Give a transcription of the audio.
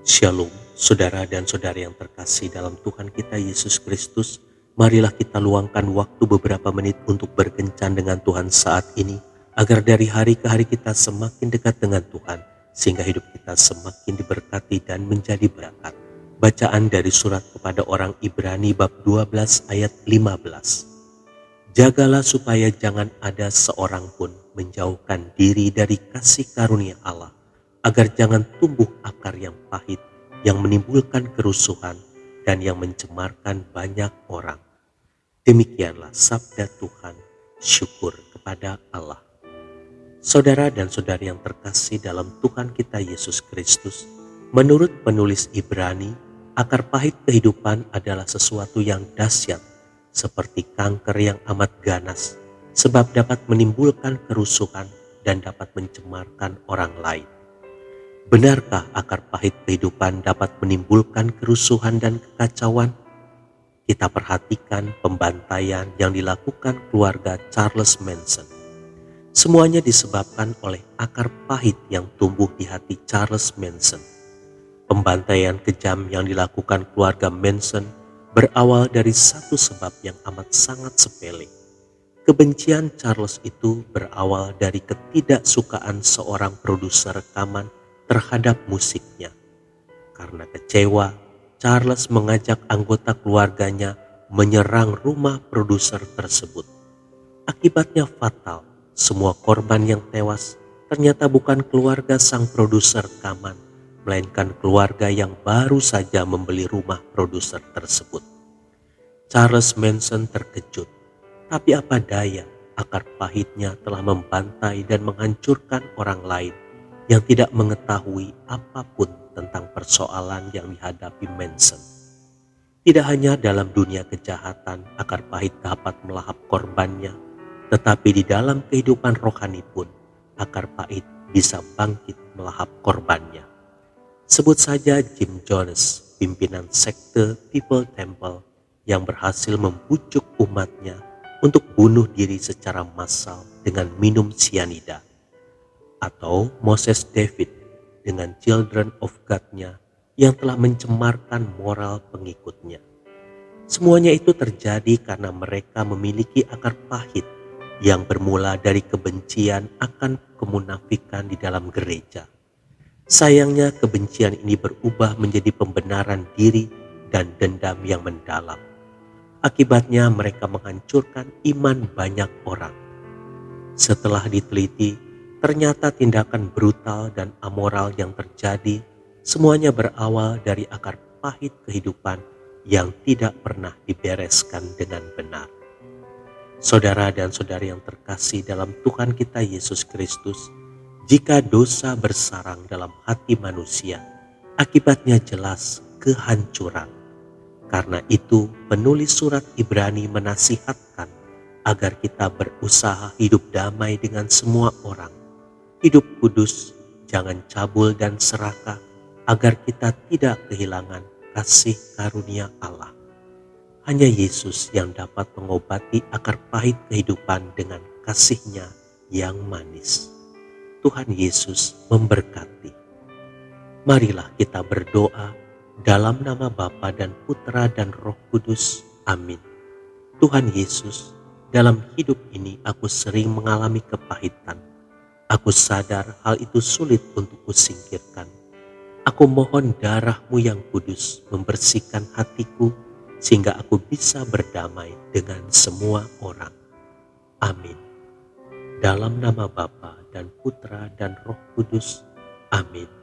Shalom, saudara dan saudari yang terkasih dalam Tuhan kita Yesus Kristus. Marilah kita luangkan waktu beberapa menit untuk berkencan dengan Tuhan saat ini, agar dari hari ke hari kita semakin dekat dengan Tuhan, sehingga hidup kita semakin diberkati dan menjadi berkat. Bacaan dari surat kepada orang Ibrani bab 12 ayat 15. Jagalah supaya jangan ada seorang pun menjauhkan diri dari kasih karunia Allah, agar jangan tumbuh akar yang pahit, yang menimbulkan kerusuhan, dan yang mencemarkan banyak orang. Demikianlah sabda Tuhan, syukur kepada Allah. Saudara dan saudari yang terkasih dalam Tuhan kita Yesus Kristus, menurut penulis Ibrani, akar pahit kehidupan adalah sesuatu yang dahsyat, seperti kanker yang amat ganas, sebab dapat menimbulkan kerusuhan dan dapat mencemarkan orang lain. Benarkah akar pahit kehidupan dapat menimbulkan kerusuhan dan kekacauan? Kita perhatikan pembantaian yang dilakukan keluarga Charles Manson. Semuanya disebabkan oleh akar pahit yang tumbuh di hati Charles Manson. Pembantaian kejam yang dilakukan keluarga Manson berawal dari satu sebab yang amat sangat sepele. Kebencian Charles itu berawal dari ketidaksukaan seorang produser rekaman terhadap musiknya. Karena kecewa, Charles mengajak anggota keluarganya menyerang rumah produser tersebut. Akibatnya fatal. Semua korban yang tewas ternyata bukan keluarga sang produser rekaman, melainkan keluarga yang baru saja membeli rumah produser tersebut. Charles Manson terkejut, tapi apa daya, akar pahitnya telah membantai dan menghancurkan orang lain yang tidak mengetahui apapun tentang persoalan yang dihadapi Manson. Tidak hanya dalam dunia kejahatan akar pahit dapat melahap korbannya, tetapi di dalam kehidupan rohani pun akar pahit bisa bangkit melahap korbannya. Sebut saja Jim Jones, pimpinan sekte People Temple yang berhasil membujuk umatnya untuk bunuh diri secara massal dengan minum sianida. Atau Moses David dengan Children of God-nya yang telah mencemarkan moral pengikutnya. Semuanya itu terjadi karena mereka memiliki akar pahit yang bermula dari kebencian akan kemunafikan di dalam gereja. Sayangnya kebencian ini berubah menjadi pembenaran diri dan dendam yang mendalam. Akibatnya mereka menghancurkan iman banyak orang. Setelah diteliti, ternyata tindakan brutal dan amoral yang terjadi semuanya berawal dari akar pahit kehidupan yang tidak pernah dibereskan dengan benar. Saudara dan saudari yang terkasih dalam Tuhan kita Yesus Kristus, jika dosa bersarang dalam hati manusia, akibatnya jelas kehancuran. Karena itu, penulis surat Ibrani menasihatkan agar kita berusaha hidup damai dengan semua orang, hidup kudus, jangan cabul dan serakah, agar kita tidak kehilangan kasih karunia Allah. Hanya Yesus yang dapat mengobati akar pahit kehidupan dengan kasih-Nya yang manis. Tuhan Yesus memberkati. Marilah kita berdoa dalam nama Bapa dan Putra dan Roh Kudus. Amin. Tuhan Yesus, dalam hidup ini aku sering mengalami kepahitan. Aku sadar hal itu sulit untuk kusingkirkan. Aku mohon darah-Mu yang kudus membersihkan hatiku, sehingga aku bisa berdamai dengan semua orang. Amin. Dalam nama Bapa dan Putra dan Roh Kudus. Amin.